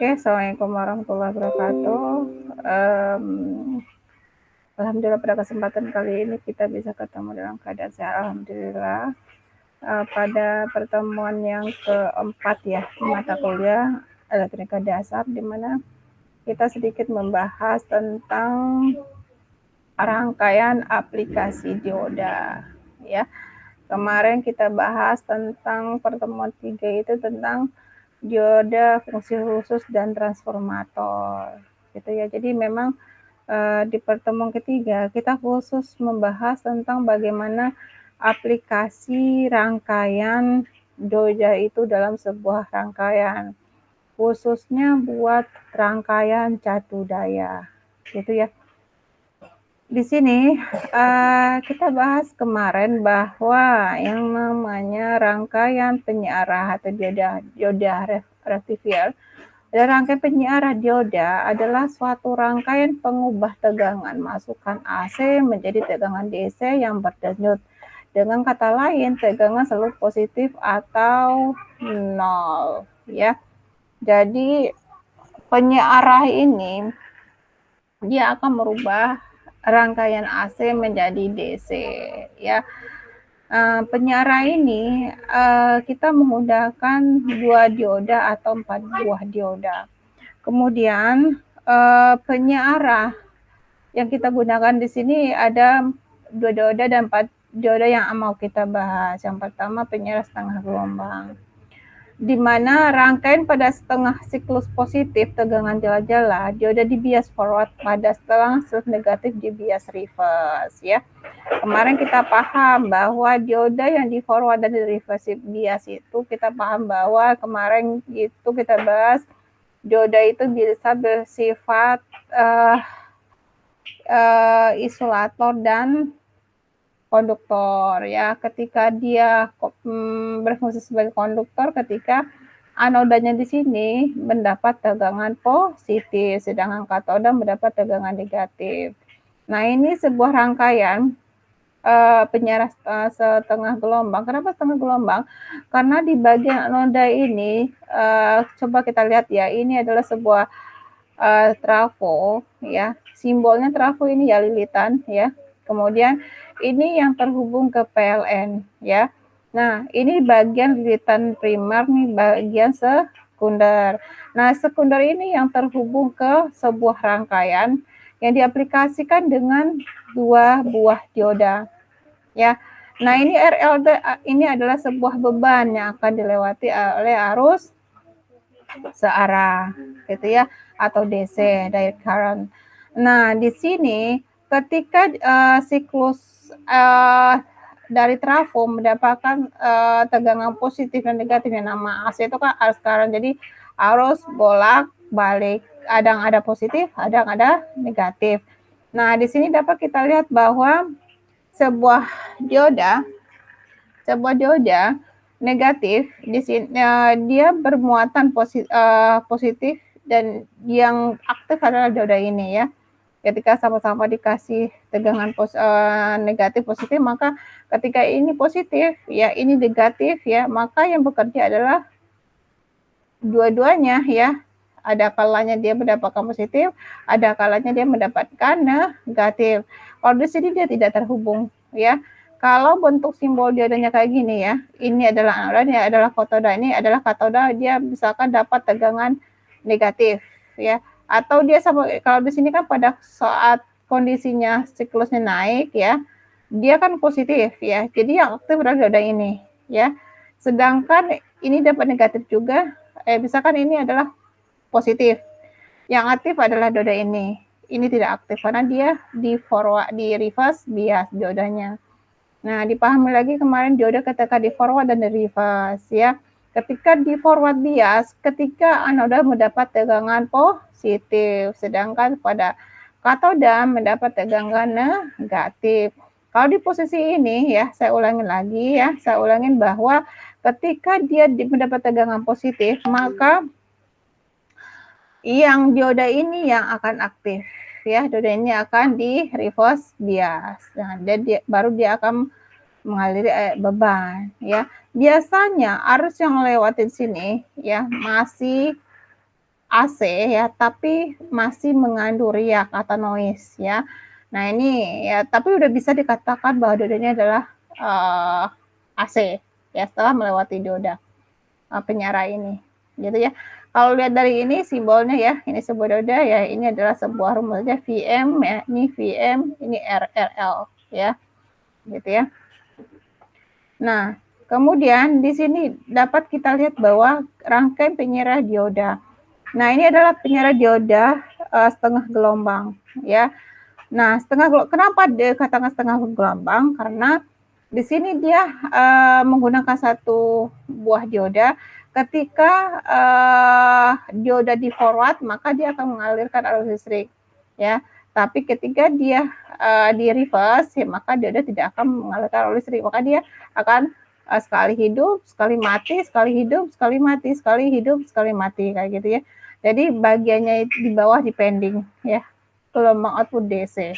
Oke, Assalamualaikum warahmatullahi wabarakatuh. Alhamdulillah pada kesempatan kali ini kita bisa ketemu dalam keadaan sehat. Alhamdulillah. Pada pertemuan yang keempat ya di mata kuliah elektronika dasar, di mana kita sedikit membahas tentang rangkaian aplikasi dioda. Ya, kemarin kita bahas tentang pertemuan 3 itu tentang dioda, fungsi khusus, dan transformator. Gitu ya. Jadi memang di pertemuan ketiga kita khusus membahas tentang bagaimana aplikasi rangkaian dioda itu dalam sebuah rangkaian, khususnya buat rangkaian catu daya. Gitu ya. Di sini kita bahas kemarin bahwa yang namanya rangkaian penyiarah atau dioda rectifier, rangkaian penyiarah dioda adalah suatu rangkaian pengubah tegangan masukan AC menjadi tegangan DC yang berdenyut. Dengan kata lain, tegangan selalu positif atau nol, ya. Jadi penyiarah ini dia akan merubah rangkaian AC menjadi DC, ya. Penyiarah ini kita menggunakan 2 dioda atau 4 buah dioda. Kemudian penyiarah yang kita gunakan di sini ada 2 dioda dan 4 dioda yang mau kita bahas. Yang pertama penyiarah setengah gelombang, di mana rangkaian pada setengah siklus positif tegangan jala-jala dioda dibias forward, pada setengah siklus negatif dibias reverse, ya. Kemarin kita paham bahwa dioda yang di forward dan di reverse bias itu kita paham bahwa kemarin itu kita bahas dioda itu bisa bersifat isolator dan konduktor, ya. Ketika dia berfungsi sebagai konduktor ketika anodanya di sini mendapat tegangan positif, sedangkan katoda mendapat tegangan negatif. Nah, ini sebuah rangkaian penyiarah setengah gelombang. Kenapa setengah gelombang? Karena di bagian anoda ini, coba kita lihat ya, ini adalah sebuah trafo, ya. Simbolnya trafo ini ya lilitan, ya. Kemudian ini yang terhubung ke PLN, ya. Nah, ini bagian lilitan primer nih, bagian sekunder. Nah, sekunder ini yang terhubung ke sebuah rangkaian yang diaplikasikan dengan 2 buah dioda, ya. Nah, ini RLD ini adalah sebuah beban yang akan dilewati oleh arus searah, gitu ya, atau DC, direct current. Nah, di sini ketika siklus dari trafo mendapatkan tegangan positif dan negatif, yang nama AC itu kan arus current, jadi arus bolak-balik, kadang ada positif, kadang ada negatif. Nah, di sini dapat kita lihat bahwa sebuah dioda negatif di sini dia bermuatan positif, dan yang aktif adalah dioda ini, ya. Ketika sama-sama dikasih tegangan negatif positif, maka ketika ini positif, ya, ini negatif, ya, maka yang bekerja adalah dua-duanya, ya. Ada kalanya dia mendapatkan positif, ada kalanya dia mendapatkan negatif. Kalau di sini dia tidak terhubung, ya. Kalau bentuk simbol diodanya kayak gini, ya, ini adalah anoda, ini adalah katoda, ini adalah katoda, dia misalkan dapat tegangan negatif, ya. Atau dia sama, kalau di sini kan pada saat kondisinya siklusnya naik, ya, dia kan positif, ya. Jadi yang aktif adalah dioda ini, ya. Sedangkan ini dapat negatif juga, misalkan ini adalah positif, yang aktif adalah dioda ini. Ini tidak aktif karena dia di forward, di reverse bias diodanya. Nah, dipahami lagi kemarin dioda ketika di forward dan di reverse, ya. Ketika di forward bias, ketika anoda mendapat tegangan positif, sedangkan pada katoda mendapat tegangan negatif. Kalau di posisi ini, ya, saya ulangin lagi, ya, saya ulangin bahwa ketika dia mendapat tegangan positif, maka yang dioda ini yang akan aktif, ya. Dioda ini akan di reverse bias. Nah, baru dia akan mengaliri beban, ya. Biasanya arus yang lewatin sini, ya, masih AC ya, tapi masih mengandung riak atau noise ya. Nah ini ya, tapi udah bisa dikatakan bahwa diodanya adalah AC ya setelah melewati dioda penyiar ini, gitu ya. Kalau lihat dari ini simbolnya ya, ini sebuah dioda ya, ini adalah sebuah rumusnya VM ya, ini VM, ini RRL ya, gitu ya. Nah, kemudian di sini dapat kita lihat bahwa rangkaian penyiar dioda. Nah, ini adalah penyiar dioda setengah gelombang ya. Nah, kenapa dia katakan setengah gelombang? Karena di sini dia menggunakan satu buah dioda. Ketika dioda di forward, maka dia akan mengalirkan arus listrik ya. Tapi ketika dia di reverse, ya, maka dioda tidak akan mengalirkan arus listrik. Maka dia akan sekali hidup, sekali mati, sekali hidup, sekali mati, sekali hidup, sekali mati kayak gitu ya. Jadi bagiannya di bawah depending ya, gelombang output DC.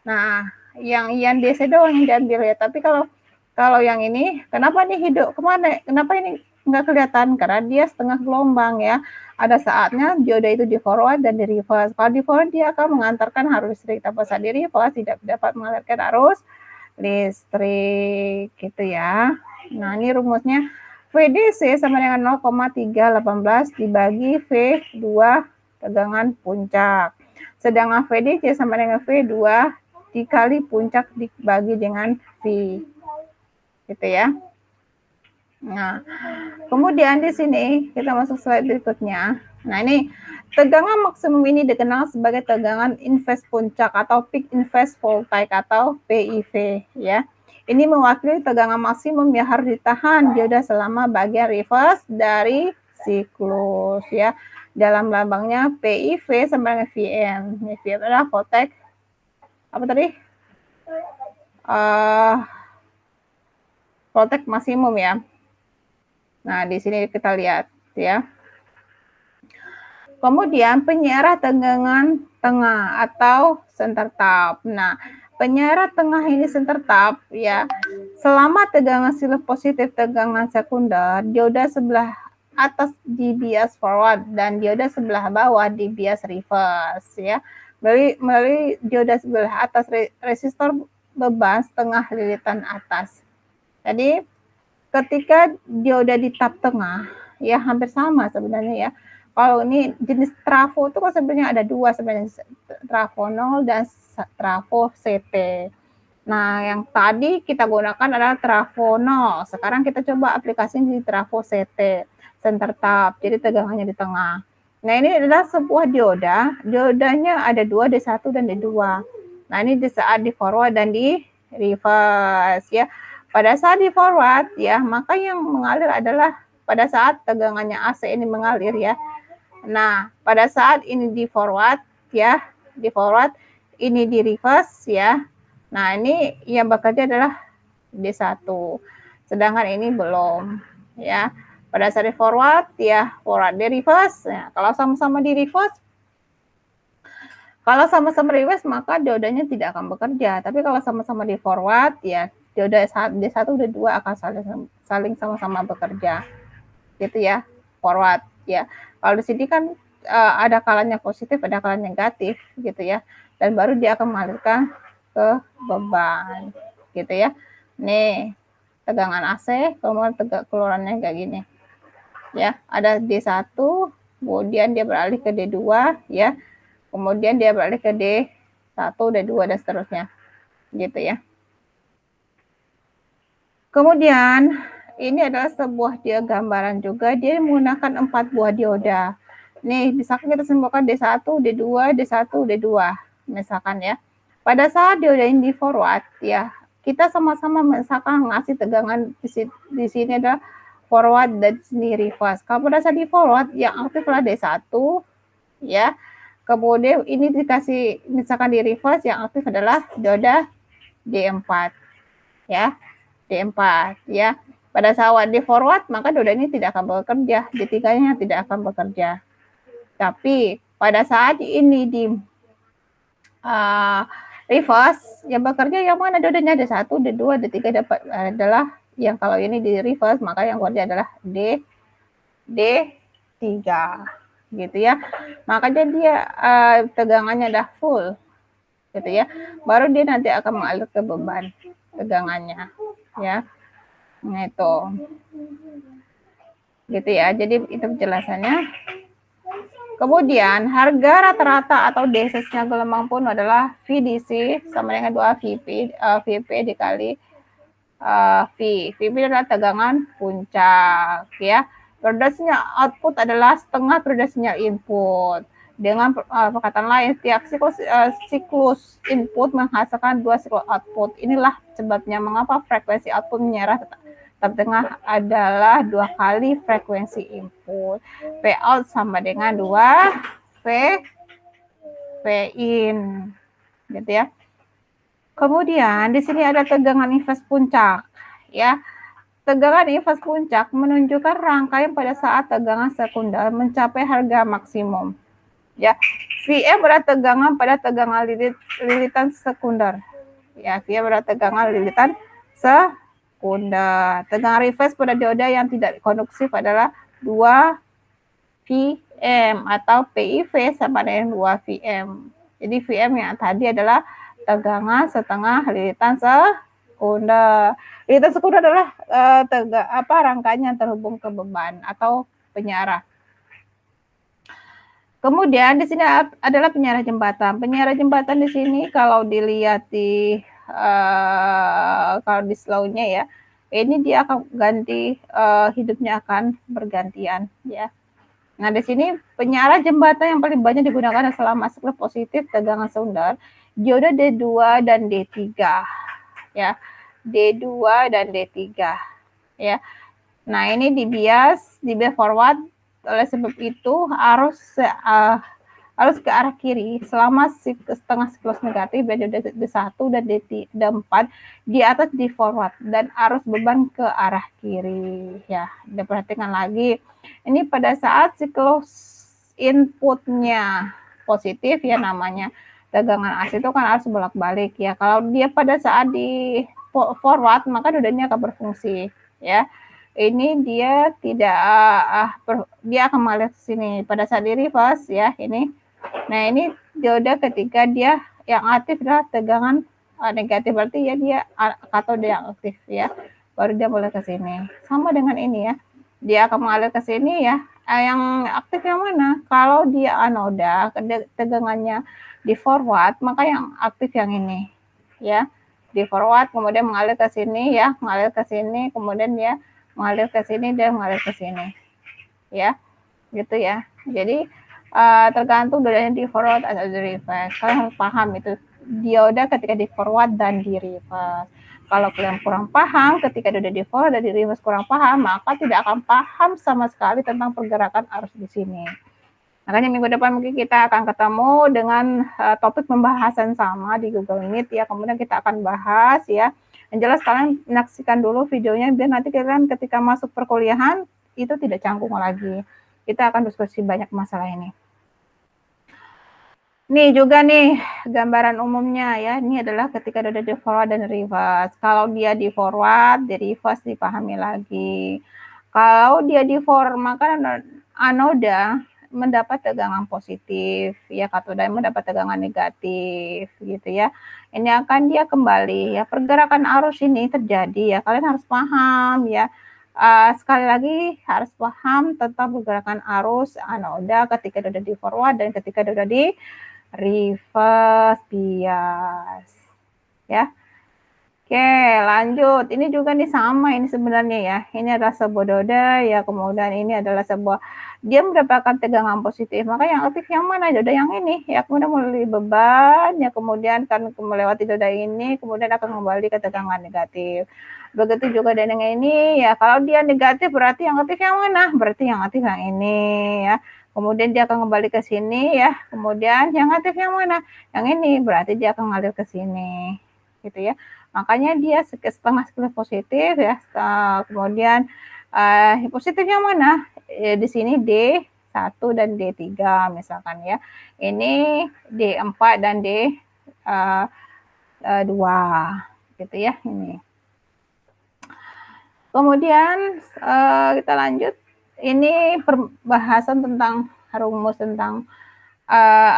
Nah, yang DC doang yang diambil ya. Tapi kalau yang ini, kenapa nih hidup kemana? Kenapa ini nggak kelihatan? Karena dia setengah gelombang ya. Ada saatnya dioda itu di forward dan di reverse. Kalau di forward dia akan mengantarkan arus listrik, tapi saat di reverse tidak dapat mengalirkan arus listrik gitu ya. Nah, ini rumusnya VDC sama dengan 0,318 dibagi V2 tegangan puncak. Sedangkan VDC sama dengan V2 dikali puncak dibagi dengan V. Gitu ya. Nah, kemudian di sini kita masuk slide berikutnya. Nah, ini tegangan maksimum ini dikenal sebagai tegangan inverse puncak atau peak inverse voltage atau PIV ya. Ini mewakili tegangan maksimum yang harus ditahan dioda selama bagian reverse dari siklus ya. Dalam lambangnya PIV sama dengan VM. Ini VM adalah voltage apa tadi? Voltage maksimum ya. Nah, di sini kita lihat ya. Kemudian penyiar tegangan tengah atau center tap. Nah, penyiar tengah ini center tap ya. Selama tegangan silih positif tegangan sekunder, dioda sebelah atas di bias forward dan dioda sebelah bawah di bias reverse ya. Melalui dioda sebelah atas resistor beban setengah lilitan atas. Jadi ketika dioda di tap tengah ya hampir sama sebenarnya ya. Kalau ini jenis trafo itu kan sebenarnya ada dua sebenarnya, trafo 0 dan trafo CT. Nah, yang tadi kita gunakan adalah trafo 0. Sekarang kita coba aplikasi di trafo CT, center tap. Jadi tegangannya di tengah. Nah, ini adalah sebuah dioda. Diodanya ada dua, D1 dan D2. Nah, ini di saat di forward dan di reverse ya. Pada saat di forward ya, maka yang mengalir adalah pada saat tegangannya AC ini mengalir ya. Nah, pada saat ini di forward ya, di forward, ini di reverse ya. Nah, ini yang bekerja adalah D1. Sedangkan ini belum ya. Pada saat di forward ya, forward di reverse. Ya, kalau sama-sama di reverse, maka diodanya tidak akan bekerja. Tapi kalau sama-sama di forward ya, dioda D1 dan D2 akan saling sama-sama bekerja. Gitu ya, forward ya. Kalau di sini kan ada kalanya positif, ada kalanya negatif gitu ya. Dan baru dia akan mengalirkan ke beban gitu ya. Nih, tegangan AC, kemudian keluarannya kayak gini. Ya, ada D1, kemudian dia beralih ke D2 ya. Kemudian dia beralih ke D1, D2 dan seterusnya. Gitu ya. Kemudian ini adalah sebuah dia gambaran juga, dia menggunakan 4 buah dioda. Nih, misalkan kita simpulkan D1, D2, D1, D2, misalkan ya. Pada saat dioda ini di forward ya, kita sama-sama misalkan ngasih tegangan di sini adalah forward dan di sini reverse. Kalau pada saat di forward yang aktif adalah D1 ya. Kemudian ini dikasih misalkan di reverse yang aktif adalah dioda D4 ya. D4 ya. Pada saat di forward maka dioda ini tidak akan bekerja, D3-nya tidak akan bekerja. Tapi pada saat ini di reverse yang bekerja yang mana diodanya? D1, D2, D3 dapat adalah yang kalau ini di reverse maka yang bekerja adalah D3 gitu ya. Makanya dia tegangannya udah full, gitu ya. Baru dia nanti akan mengalir ke beban tegangannya, ya. Nah itu, gitu ya. Jadi itu penjelasannya. Kemudian harga rata-rata atau DCS-nya gelombang penuh adalah VDC sama dengan 2 VP dikali V. VP adalah tegangan puncak, ya. Periode output adalah setengah periode sinyal input. Dengan perkataan lain, setiap siklus input menghasilkan 2 siklus output. Inilah sebabnya mengapa frekuensi output menyerah tengah adalah 2 kali frekuensi input. V out sama dengan 2 V in, gitu ya. Kemudian di sini ada tegangan invers puncak, ya. Tegangan invers puncak menunjukkan rangkaian pada saat tegangan sekunder mencapai harga maksimum. Ya, VM adalah tegangan pada tegangan lilitan sekunder. Ya, VM adalah tegangan lilitan sekunder. Tegangan reverse pada dioda yang tidak konduktif adalah 2 VM atau PIV sama dengan 2 VM. Jadi VM yang tadi adalah tegangan setengah lilitan sekunder. Lilitan sekunder adalah rangkaian yang terhubung ke beban atau penyarah. Kemudian di sini adalah penyarah jembatan. Penyarah jembatan di sini kalau dilihat di kalau di slow-nya ya, ini dia akan ganti hidupnya akan bergantian ya. Nah, di sini penyarah jembatan yang paling banyak digunakan selama siklus positif tegangan sekunder dioda D2 dan D3 ya. D2 dan D3 ya. Nah, ini di bias forward, oleh sebab itu arus ke arah kiri selama setengah siklus negatif dioda D1 dan D4 di atas di forward dan arus beban ke arah kiri ya. Diperhatikan lagi, ini pada saat siklus inputnya positif ya, namanya tegangan AC itu kan harus bolak-balik ya. Kalau dia pada saat di forward maka diodanya akan berfungsi ya. Ini dia tidak dia akan mengalir ke sini pada saat di reverse ya ini. Nah, ini dioda ketika dia yang aktif adalah tegangan negatif, berarti ya dia katode yang aktif ya. Baru dia boleh ke sini. Sama dengan ini ya. Dia akan mengalir ke sini ya. Yang aktif yang mana? Kalau dia anoda, tegangannya di forward, maka yang aktif yang ini ya. Di forward kemudian mengalir ke sini ya, mengalir ke sini, kemudian dia mengalir ke sini dan mengalir ke sini ya, gitu ya. Jadi tergantung diodanya di forward atau di reverse. Kalian harus paham itu dioda ketika di forward dan di reverse. Kalau kalian kurang paham ketika dioda di forward dan di reverse kurang paham, maka tidak akan paham sama sekali tentang pergerakan arus di sini. Makanya minggu depan mungkin kita akan ketemu dengan topik pembahasan sama di Google Meet ya. Kemudian kita akan bahas ya. Yang jelas kalian menyaksikan dulu videonya biar nanti kalian ketika masuk perkuliahan itu tidak canggung lagi. Kita akan diskusi banyak masalah ini. Nih juga nih gambaran umumnya ya. Ini adalah ketika ada di forward dan reverse. Kalau dia di forward, di reverse dipahami lagi. Kalau dia di forward maka anoda mendapat tegangan positif ya, katoda mendapat tegangan negatif gitu ya. Ini akan dia kembali ya, pergerakan arus ini terjadi ya, kalian harus paham ya. Sekali lagi harus paham tentang pergerakan arus anoda ketika ada di forward dan ketika ada di reverse bias ya. Oke, lanjut. Ini juga nih sama ini sebenarnya ya. Ini adalah sebuah dioda ya, kemudian ini adalah sebuah dia mendapatkan tegangan positif. Maka yang aktif yang mana? Dioda yang ini ya. Kemudian melalui beban ya, kemudian kan melewati dioda ini, kemudian akan kembali ke tegangan negatif. Begitu juga dengan ini ya. Kalau dia negatif berarti yang aktif yang mana? Berarti yang aktif yang ini ya. Kemudian dia akan kembali ke sini ya. Kemudian yang aktif yang mana? Yang ini, berarti dia akan ngalir ke sini. Gitu ya. Makanya dia setengah siklus positif ya. Kemudian positif yang mana? Di sini D1 dan D3 misalkan ya. Ini D4 dan D2 gitu ya ini. Kemudian kita lanjut ini pembahasan tentang rumus tentang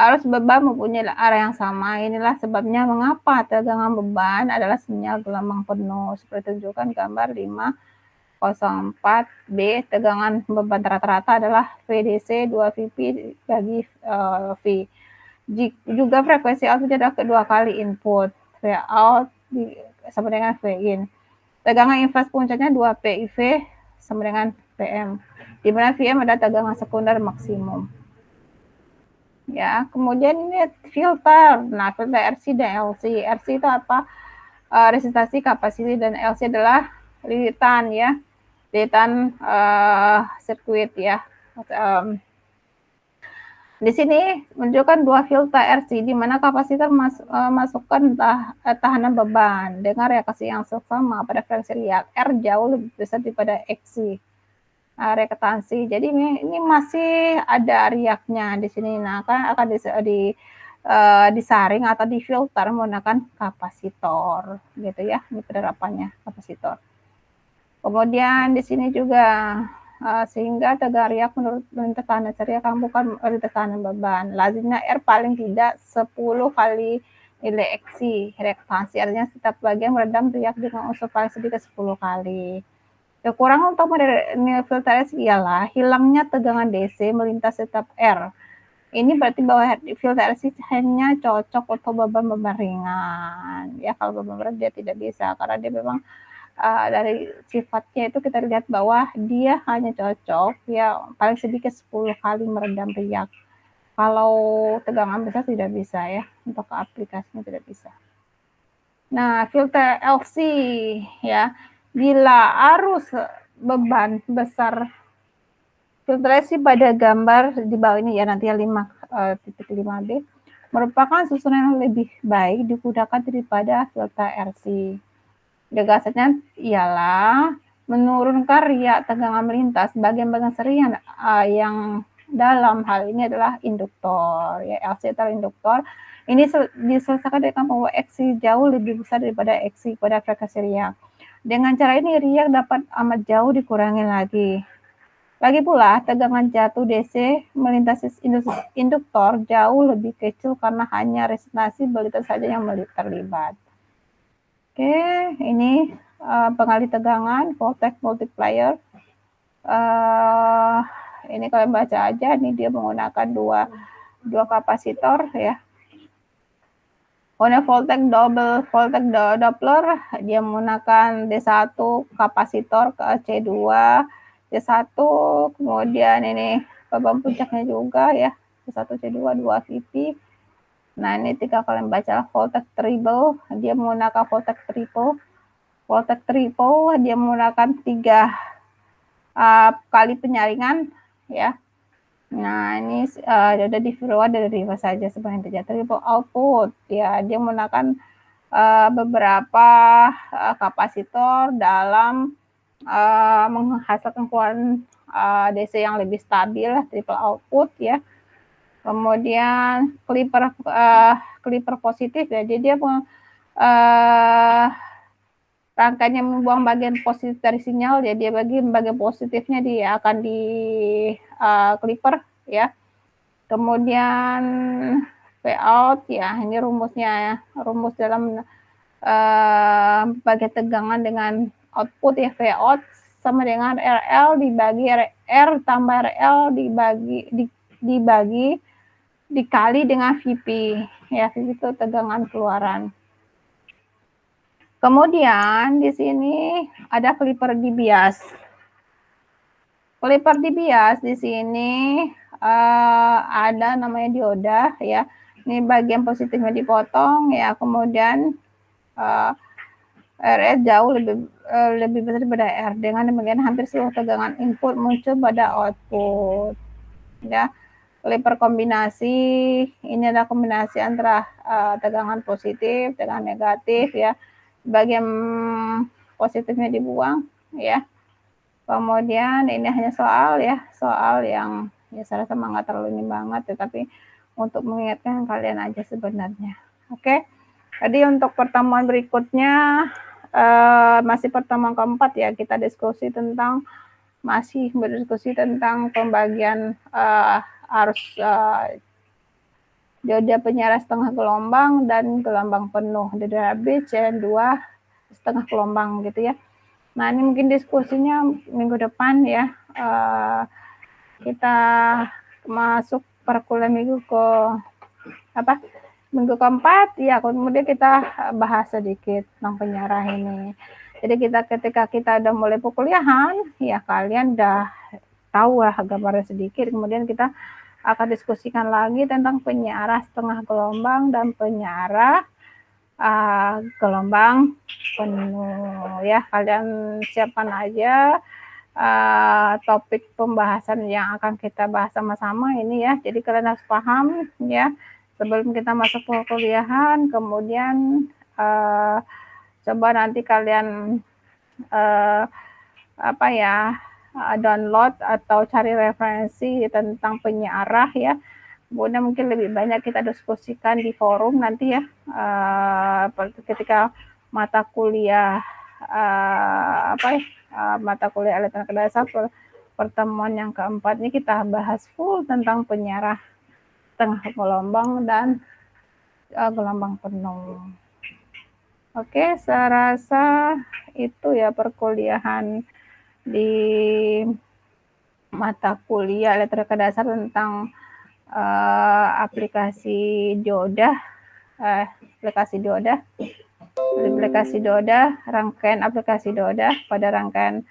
arus beban mempunyai arah yang sama. Inilah sebabnya mengapa tegangan beban adalah sinyal gelombang penuh. Seperti tunjukkan gambar 504B. Tegangan beban rata-rata adalah VDC 2 VP bagi V. Juga frekuensi output adalah kedua kali input. V out sama dengan V in. Tegangan inverse puncaknya 2 PIV sama dengan PM. Di mana VM adalah tegangan sekunder maksimum. Ya, kemudian ini filter. Nah, filter RC dan LC. RC itu apa? Resistasi, kapasitas, dan LC adalah lilitan ya. Lilitan sirkuit ya. Di sini menunjukkan dua filter RC di mana kapasitor masukkan tahanan beban dengan reaksi yang sama pada frekuensi riak. R jauh lebih besar daripada XC. Reaktansi. Jadi ini masih ada riaknya di sini. Nah, akan disaring atau difilter menggunakan kapasitor gitu ya. Ini penerapannya kapasitor. Kemudian di sini juga sehingga tegangan riak menurut tekanan riak bukan tekanan beban. Lazimnya R paling tidak 10 kali nilai Xc reaktansi, artinya setiap bagian meredam riak dengan unsur paling sedikit 10 kali. Kekurangan utama dari filtrasi ialah hilangnya tegangan DC melintas setiap R. Ini berarti bahwa filtrasi hanya cocok untuk beban-beban ringan. Ya, kalau beban berat dia tidak bisa karena dia memang dari sifatnya itu kita lihat bahwa dia hanya cocok ya paling sedikit 10 kali meredam riak. Kalau tegangan besar tidak bisa ya, untuk aplikasinya tidak bisa. Nah, filter LC ya, bila arus beban besar, filtrasi pada gambar di bawah ini ya, nanti 5.5b merupakan susunan yang lebih baik digunakan daripada filter RC. Gagasannya ialah menurunkan riak tegangan melintas bagian-bagian seri yang dalam hal ini adalah induktor ya, LC adalah induktor. Ini diselesaikan dengan bahwa Xc jauh lebih besar daripada Xc pada frekuensi riak. Dengan cara ini riak dapat amat jauh dikurangi lagi. Lagi pula tegangan jatuh DC melintasi induktor jauh lebih kecil karena hanya resistasi belita saja yang terlibat. Oke, ini pengalih tegangan, voltage multiplier. Ini kalian baca aja, ini dia menggunakan dua kapasitor ya. Kemudian voltage Doppler, dia menggunakan D1 kapasitor ke C2, D1, kemudian ini beban puncaknya juga ya, D1 C2 2 VP. Nah, ini tinggal kalian baca voltage triple, dia menggunakan voltage triple. Voltage triple dia menggunakan 3 kali penyaringan ya. Nah, ini ada di Viroa dari Riva saja sebenarnya terjadi triple output ya, dia menggunakan beberapa kapasitor dalam menghasilkan keluaran DC yang lebih stabil, triple output ya. Kemudian clipper positif ya, jadi dia rangkaiannya membuang bagian positif dari sinyal ya, dia bagian positifnya dia akan di clipper ya. Kemudian V out ya, ini rumusnya ya, rumus dalam bagian tegangan dengan output ya, V out sama dengan RL dibagi R tambah RL dikali dengan VP ya, VP itu tegangan keluaran. Kemudian di sini ada clipper di bias. Clipper di bias di sini ada namanya dioda ya. Ini bagian positifnya dipotong ya, kemudian RS jauh lebih besar daripada R. Dengan demikian hampir seluruh tegangan input muncul pada output. Ya, clipper kombinasi ini adalah kombinasi antara tegangan positif dengan negatif ya. Bagian positifnya dibuang ya. Kemudian ini hanya soal yang ya saya rasa nggak terlalu ini banget, tetapi untuk mengingatkan kalian aja sebenarnya. Oke. Jadi untuk pertemuan berikutnya masih pertemuan keempat ya, kita diskusi tentang masih berdiskusi tentang pembagian arus dioda penyiar setengah gelombang dan gelombang penuh. DDAB CN2 setengah gelombang gitu ya. Nah, ini mungkin diskusinya minggu depan ya. Kita masuk perkuliahan minggu ke minggu keempat ya, kemudian kita bahas sedikit tentang penyiaran ini. Jadi ketika kita udah mulai perkuliahan ya, kalian udah tahu lah gambarnya sedikit, kemudian kita akan diskusikan lagi tentang penyiaran setengah gelombang dan penyiaran gelombang penuh ya. Kalian siapkan aja topik pembahasan yang akan kita bahas sama-sama ini ya. Jadi kalian harus paham ya sebelum kita masuk perkuliahan. Kemudian coba nanti kalian download atau cari referensi tentang penyiarah ya. Kemudian mungkin lebih banyak kita diskusikan di forum nanti ya, ketika mata kuliah mata kuliah elektronika dasar pertemuan yang keempat ini kita bahas full tentang penyiarah tengah gelombang dan gelombang penuh. Oke, saya rasa itu ya perkuliahan di mata kuliah elektronika dasar tentang aplikasi dioda, rangkaian aplikasi dioda pada rangkaian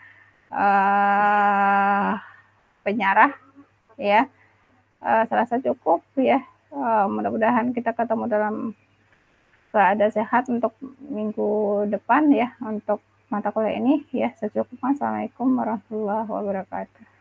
penyiarah ya. Saya rasa cukup ya. Mudah-mudahan kita ketemu dalam keadaan sehat untuk minggu depan ya, untuk mata kuliah ini ya. Secukupnya. Assalamualaikum warahmatullahi wabarakatuh.